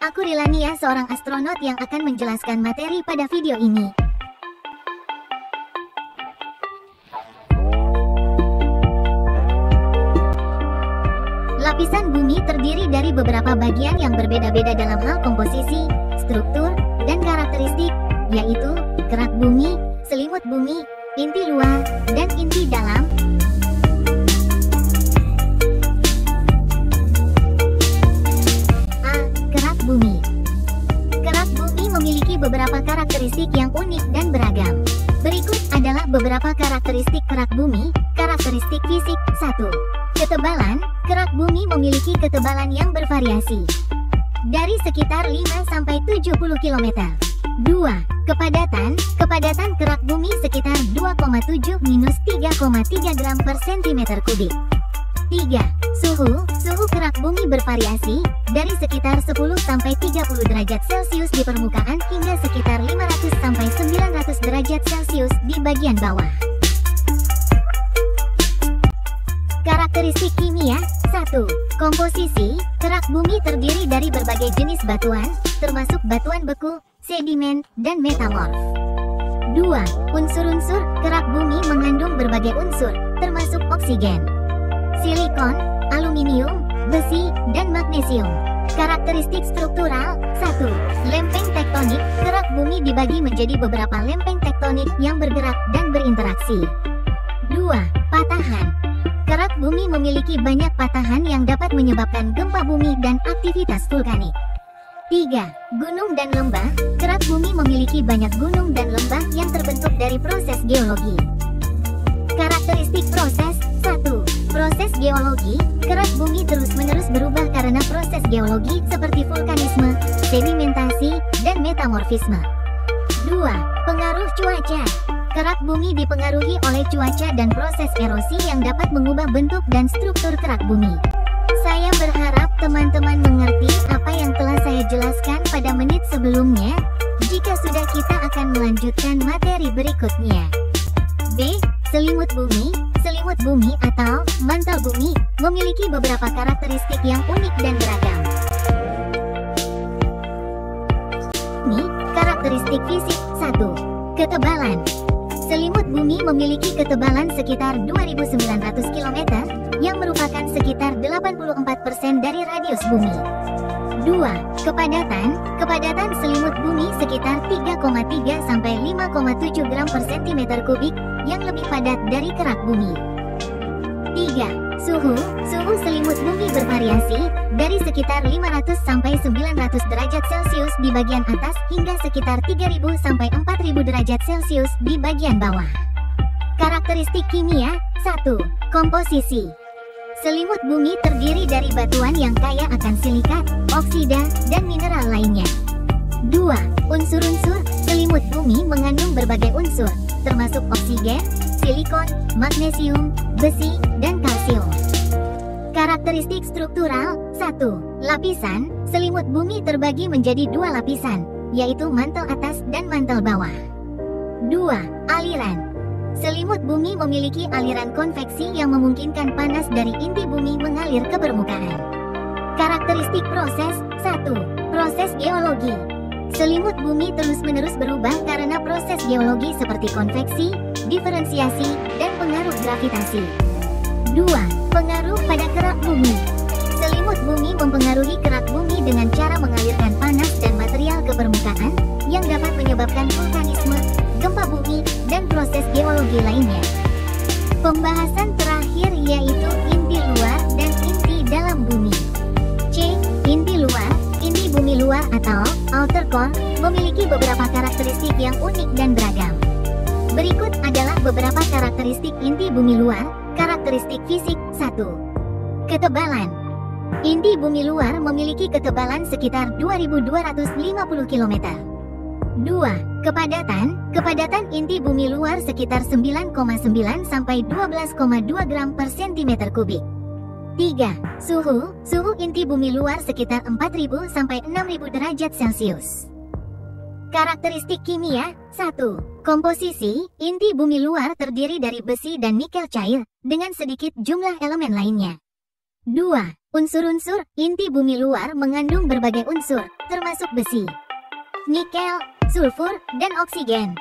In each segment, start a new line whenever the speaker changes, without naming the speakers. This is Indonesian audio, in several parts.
Aku Rilania, seorang astronot yang akan menjelaskan materi pada video ini. Lapisan bumi terdiri dari beberapa bagian yang berbeda-beda dalam hal komposisi, struktur, dan karakteristik, yaitu kerak bumi, selimut bumi, inti luar, dan inti dalam. Bumi. Kerak bumi memiliki beberapa karakteristik yang unik dan beragam. Berikut adalah beberapa karakteristik kerak bumi. Karakteristik fisik. 1. Ketebalan. Kerak bumi memiliki ketebalan yang bervariasi dari sekitar 5-70 km. 2. Kepadatan. Kepadatan kerak bumi sekitar 2,7-3,3 gram per cm kubik. 3. Suhu. Suhu kerak bumi bervariasi dari sekitar 10-30 derajat Celcius di permukaan hingga sekitar 500-900 derajat Celcius di bagian bawah. Karakteristik kimia. 1. Komposisi. Kerak bumi terdiri dari berbagai jenis batuan, termasuk batuan beku, sedimen, dan metamorf. 2. Unsur-unsur. Kerak bumi mengandung berbagai unsur, termasuk oksigen, silikon, aluminium, besi, dan magnesium. Karakteristik struktural. 1. Lempeng tektonik. Kerak bumi dibagi menjadi beberapa lempeng tektonik yang bergerak dan berinteraksi. 2. Patahan. Kerak bumi memiliki banyak patahan yang dapat menyebabkan gempa bumi dan aktivitas vulkanik. 3. Gunung dan lembah. Kerak bumi memiliki banyak gunung dan lembah yang terbentuk dari proses geologi. Karakteristik proses. 1. Proses geologi. Kerak bumi terus-menerus berubah karena proses geologi seperti vulkanisme, sedimentasi, dan metamorfisme. 2. Pengaruh cuaca. Kerak bumi dipengaruhi oleh cuaca dan proses erosi yang dapat mengubah bentuk dan struktur kerak bumi. Saya berharap teman-teman mengerti apa yang telah saya jelaskan pada menit sebelumnya. Jika sudah, kita akan melanjutkan materi berikutnya. B. Selimut bumi. Selimut bumi atau mantel bumi memiliki beberapa karakteristik yang unik dan beragam. Ini karakteristik fisik. 1. Ketebalan. Selimut bumi memiliki ketebalan sekitar 2.900 km, yang merupakan sekitar 84% dari radius bumi. 2. Kepadatan. Kepadatan selimut bumi sekitar 3,3-5,7 gram per cm kubik, yang lebih padat dari kerak bumi. 3. Suhu. Suhu selimut bumi bervariasi dari sekitar 500-900 derajat Celcius di bagian atas hingga sekitar 3.000-4.000 derajat Celcius di bagian bawah. Karakteristik kimia. 1. Komposisi. Selimut bumi terdiri dari batuan yang kaya akan silikat, oksida, dan mineral lainnya. 2. Unsur-unsur. Selimut bumi mengandung berbagai unsur, termasuk oksigen, silikon, magnesium, besi, dan kalsium. Karakteristik struktural. 1. Lapisan. Selimut bumi terbagi menjadi 2 lapisan, yaitu mantel atas dan mantel bawah. 2. Aliran. Selimut bumi memiliki aliran konveksi yang memungkinkan panas dari inti bumi mengalir ke permukaan. Karakteristik proses. 1. Proses geologi. Selimut bumi terus-menerus berubah karena proses geologi seperti konveksi, diferensiasi, dan pengaruh gravitasi. 2. Pengaruh pada kerak bumi. Selimut bumi mempengaruhi kerak bumi dengan cara mengalirkan panas dan material ke permukaan, yang dapat menyebabkan vulkanisme, gempa bumi, dan proses geologi lainnya. Pembahasan terakhir yaitu inti luar dan inti dalam bumi. C. Inti luar. Inti bumi luar atau outer core memiliki beberapa karakteristik yang unik dan beragam. Berikut adalah beberapa karakteristik inti bumi luar. Karakteristik fisik. 1. Ketebalan. Inti bumi luar memiliki ketebalan sekitar 2.250 km. 2. Kepadatan. Kepadatan inti bumi luar sekitar 9,9-12,2 gram per cm kubik. 3. Suhu. Suhu inti bumi luar sekitar 4.000-6.000 derajat Celcius. Karakteristik kimia. 1. Komposisi. Inti bumi luar terdiri dari besi dan nikel cair, dengan sedikit jumlah elemen lainnya. 2. Unsur-unsur inti bumi luar mengandung berbagai unsur, termasuk besi, nikel, sulfur, dan oksigen.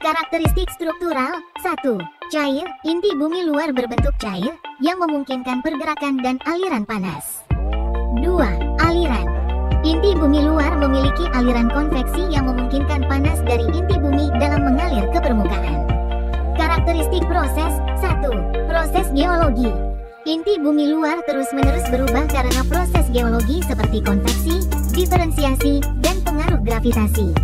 Karakteristik struktural. 1. Cair. Inti bumi luar berbentuk cair, yang memungkinkan pergerakan dan aliran panas. 2. Aliran. Inti bumi luar memiliki aliran konveksi yang memungkinkan panas dari inti bumi dalam mengalir ke permukaan. Karakteristik proses. 1. Proses geologi. Inti bumi luar terus-menerus berubah karena proses geologi seperti konveksi, diferensiasi, dan pengaruh gravitasi.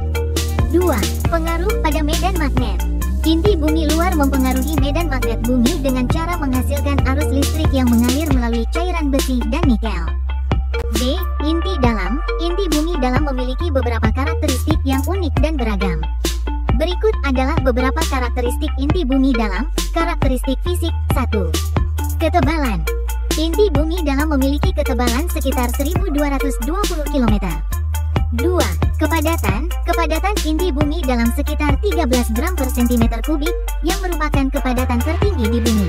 2. Pengaruh pada medan magnet. Inti bumi luar mempengaruhi medan magnet bumi dengan cara menghasilkan arus listrik yang mengalir melalui cairan besi dan nikel. B. Inti dalam. Inti bumi dalam memiliki beberapa karakteristik yang unik dan beragam. Berikut adalah beberapa karakteristik inti bumi dalam. Karakteristik fisik. 1. Ketebalan. Inti bumi dalam memiliki ketebalan sekitar 1220 km. 2. Kepadatan. Kepadatan inti bumi dalam sekitar 13 gram per cm kubik, yang merupakan kepadatan tertinggi di bumi.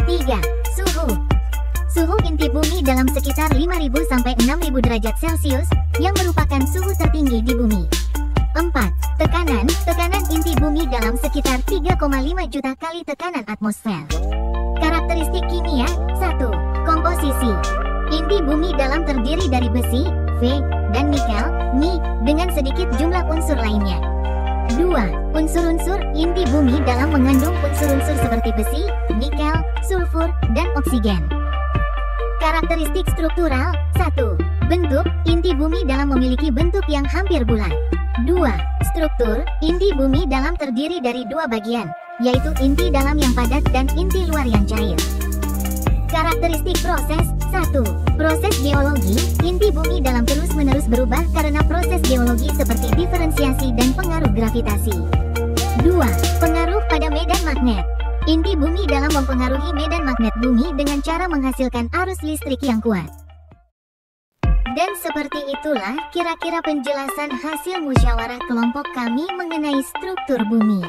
3. Suhu. Suhu inti bumi dalam sekitar 5.000 sampai 6.000 derajat Celcius, yang merupakan suhu tertinggi di bumi. 4. Tekanan. Tekanan inti bumi dalam sekitar 3,5 juta kali tekanan atmosfer. Karakteristik kimia. 1. Komposisi. Inti bumi dalam terdiri dari besi, V, dan nikel, Ni, dengan sedikit jumlah unsur lainnya. 2. Unsur-unsur inti bumi dalam mengandung unsur-unsur seperti besi, nikel, sulfur, dan oksigen. Karakteristik struktural. 1. Bentuk. Inti bumi dalam memiliki bentuk yang hampir bulat. 2. Struktur. Inti bumi dalam terdiri dari dua bagian, yaitu inti dalam yang padat dan inti luar yang cair. Karakteristik proses. 1. Proses geologi. Inti bumi dalam terus-menerus berubah karena proses geologi seperti diferensiasi dan pengaruh gravitasi. 2. Pengaruh pada medan magnet. Inti bumi dalam mempengaruhi medan magnet bumi dengan cara menghasilkan arus listrik yang kuat. Dan seperti itulah kira-kira penjelasan hasil musyawarah kelompok kami mengenai struktur bumi.